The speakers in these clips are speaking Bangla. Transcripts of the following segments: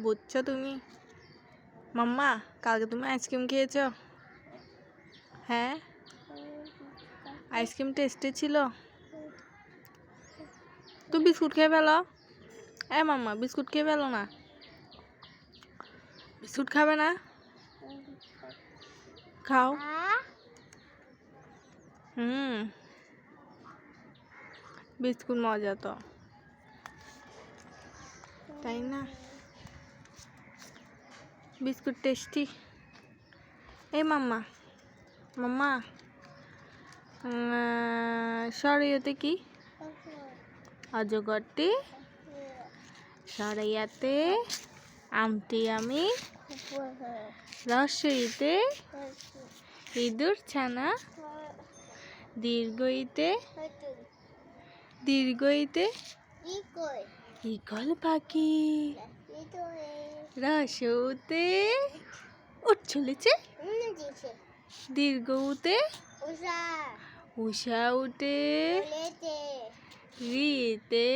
বুঝছো তুমি? মাম্মা, কালকে তুমি আইসক্রিম খেয়েছো? হ্যাঁ, আইসক্রিম টেস্টি ছিল। তুই বিস্কুট খেয়ে ফেলো। মাম্মা, বিস্কুট খেয়ে ফেলো না। বিস্কুট খাবে না? খাও। বিস্কুট মজা তো, তাই না? Biscuit tasty. মাম্মা, মাম্মা, সরাইয়াতে কি? অজগরটি। সরাইয়াতে আমটি আমি। রসইতে ইঁদুর ছানা। দীর্ঘইতে ঈগল পাখি। রসউতে উট চলেছে। দীর্ঘউতে উষা উঠে। রিতে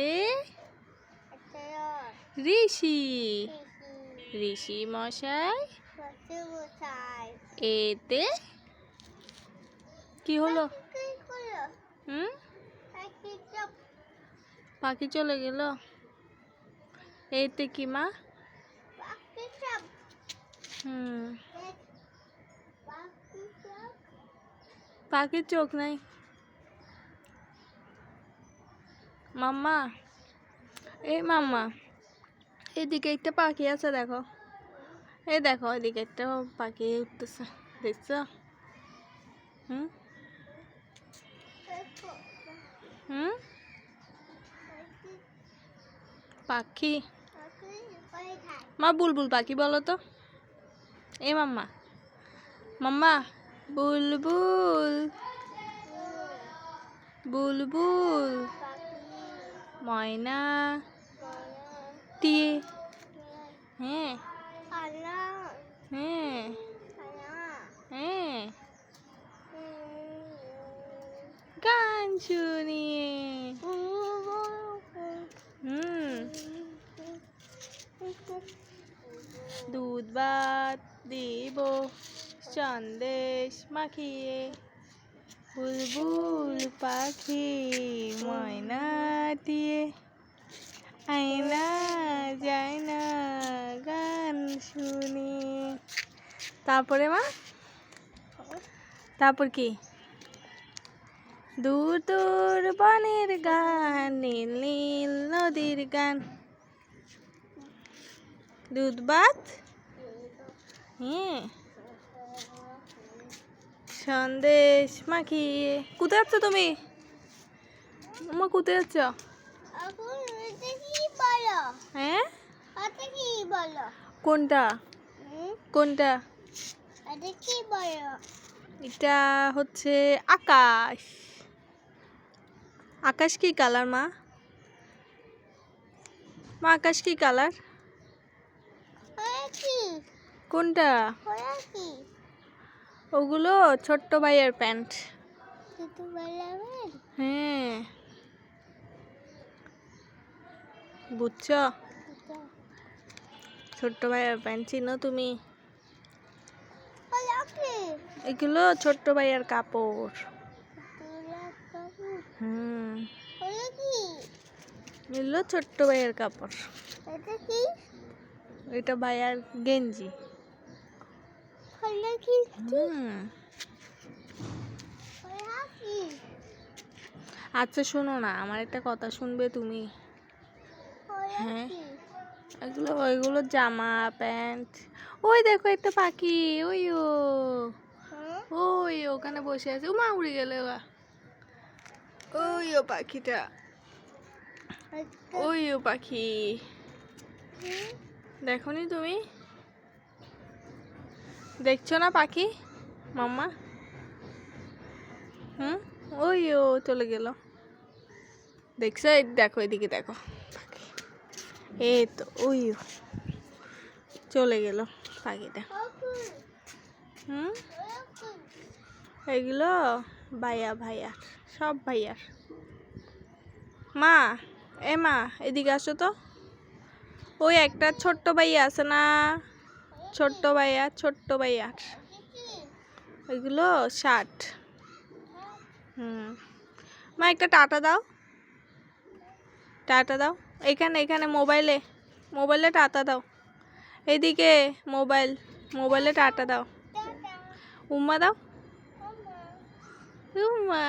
ঋষি। ঋষি মশাই। এতে কি হলো? পাখি চলে গেল। এতে কি মা? পাখির চোখ নাই। মাম্মা, মাম্মা, এদিকে একটা পাখি আছে, দেখো। দেখো, এদিকে একটা পাখি উঠতেছে, দেখছো? পাখি মা, বুলবুল পাখি বলো তো। মাম্মা, মাম্মা, বুলবুল বুলবুল ময়না টিয়ে। হ্যাঁ, হ্যাঁ, হ্যাঁ, গান শুনি। দুধ ভাত দিব সন্দেশ মাখিয়ে। বুলবুল পাখি ময়না দিয়ে। আয়না যায় না গান শুনি। তারপরে মা, তারপর কি? দূর দূর বনের গান, নীল নীল নদীর গান। দুধ ভাত, সন্দেশ মাখিয়ে। কোথায় যাচ্ছ তুমি? মা, কোথায় যাচ্ছ? হ্যাঁ, কোনটা কোনটা? এটা হচ্ছে আকাশ। আকাশ কি কালার মা? মা, আকাশ কি কালার? কোনটা? ওগুলো ছোট্ট ভাইয়ের প্যান্ট। হ্যাঁ, বুঝছো? ছোট্ট ভাইয়ের প্যান্ট চিনো তুমি? এগুলো ছোট্ট ভাইয়ের কাপড়। এগুলো ছোট্ট ভাইয়ের কাপড়। এটা ভাইয়ার গেঞ্জি। আচ্ছা, শোনো না, আমার একটা কথা শুনবে তুমি? হ্যাঁ, ওইগুলো জামা প্যান্ট। ওই দেখো একটা পাখি, ওই ওখানে বসে আছে। মা, উড়ে গেলে। ওই পাখিটা, ওই পাখি। দেখোনি তুমি? দেখছো না পাখি মাম্মা? ওই চলে গেল। দেখছো? দেখো, এদিকে দেখো পাখি। তো ওই চলে গেল পাখিটা। এগুলো ভাইয়ার, সব ভাইয়ার। মা, মা, এদিকে আসো তো। ওই একটা ছোট্ট ভাইয়া আছে না, ছোট্ট ভাইয়ার ওইগুলো শার্ট। মা একটা টাটা দাও, টাটা দাও। এখানে মোবাইলে টাটা দাও। এদিকে মোবাইলে টাটা দাও। উম্মা দাও, উম্মা।